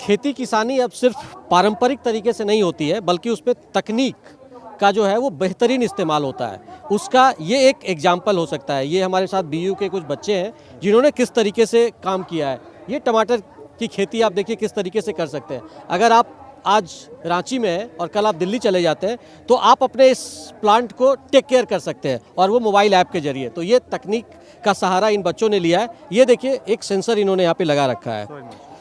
खेती किसानी अब सिर्फ पारंपरिक तरीके से नहीं होती है, बल्कि उसमें तकनीक का जो है वो बेहतरीन इस्तेमाल होता है। उसका ये एक एग्जाम्पल हो सकता है। ये हमारे साथ बीयू के कुछ बच्चे हैं जिन्होंने किस तरीके से काम किया है। ये टमाटर की खेती आप देखिए किस तरीके से कर सकते हैं। अगर आप आज रांची में हैं और कल आप दिल्ली चले जाते हैं तो आप अपने इस प्लांट को टेक केयर कर सकते हैं, और वो मोबाइल ऐप के जरिए। तो ये तकनीक का सहारा इन बच्चों ने लिया है। ये देखिए एक सेंसर इन्होंने यहाँ पे लगा रखा है।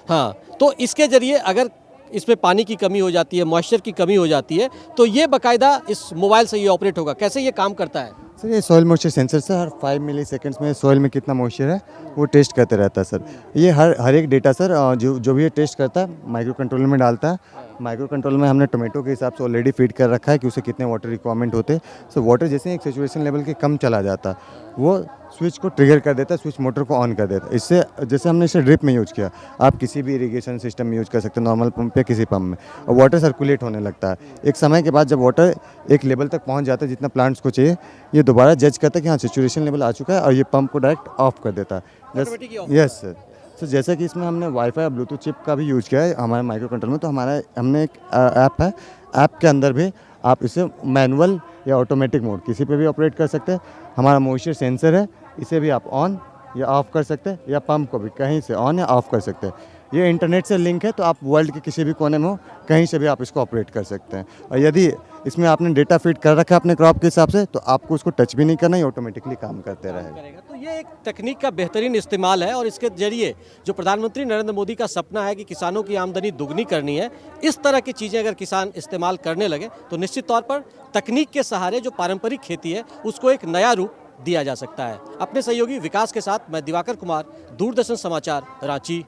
हाँ, तो इसके जरिए अगर इसमें पानी की कमी हो जाती है, मॉइस्चर की कमी हो जाती है, तो ये बाकायदा इस मोबाइल से ये ऑपरेट होगा। कैसे ये काम करता है? सर ये सॉइल मॉइस्चर सेंसर सर हर 5 मिली सेकेंड्स में सॉइल में कितना मॉइस्चर है वो टेस्ट करते रहता है सर। ये हर एक डेटा सर जो भी ये टेस्ट करता है माइक्रो कंट्रोलर में डालता है। माइक्रो कंट्रोलर में हमने टोमेटो के हिसाब से ऑलरेडी फीड कर रखा है कि उसे कितने वाटर रिक्वायरमेंट होते हैं। सो वाटर जैसे एक सेचुरेशन लेवल के कम चला जाता है वो स्विच को ट्रिगर कर देता है, स्विच मोटर को ऑन कर देता है। इससे जैसे हमने इसे ड्रिप में यूज़ किया, आप किसी भी इरिगेशन सिस्टम में यूज़ कर सकते हैं, नॉर्मल पंप या किसी पंप में, और वाटर सर्कुलेट होने लगता है। एक समय के बाद जब वाटर एक लेवल तक पहुंच जाता है जितना प्लांट्स को चाहिए, ये दोबारा जज करता है कि हाँ सेचुरेशन लेवल आ चुका है, और ये पंप को डायरेक्ट ऑफ कर देता है। Yes sir. सर जैसे कि इसमें हमने वाईफाई और ब्लूटूथ चिप का भी यूज़ किया है हमारे माइक्रो कंट्रोल में, तो हमने एक ऐप है, ऐप के अंदर भी आप इसे मैनुअल या ऑटोमेटिक मोड किसी पे भी ऑपरेट कर सकते हैं। हमारा मॉइस्चर सेंसर है, इसे भी आप ऑन या ऑफ़ कर सकते हैं, या पंप को भी कहीं से ऑन या ऑफ़ कर सकते हैं। ये इंटरनेट से लिंक है, तो आप वर्ल्ड के किसी भी कोने में हो कहीं से भी आप इसको ऑपरेट कर सकते हैं। और यदि इसमें आपने डेटा फीड कर रखा है अपने क्रॉप के हिसाब से, तो आपको उसको टच भी नहीं करना, ये ऑटोमेटिकली काम करते रहेगा। तो ये एक तकनीक का बेहतरीन इस्तेमाल है, और इसके जरिए जो प्रधानमंत्री नरेंद्र मोदी का सपना है कि किसानों की आमदनी दुगनी करनी है, इस तरह की चीज़ें अगर किसान इस्तेमाल करने लगे तो निश्चित तौर पर तकनीक के सहारे जो पारंपरिक खेती है उसको एक नया रूप दिया जा सकता है। अपने सहयोगी विकास के साथ मैं दिवाकर कुमार, दूरदर्शन समाचार, रांची।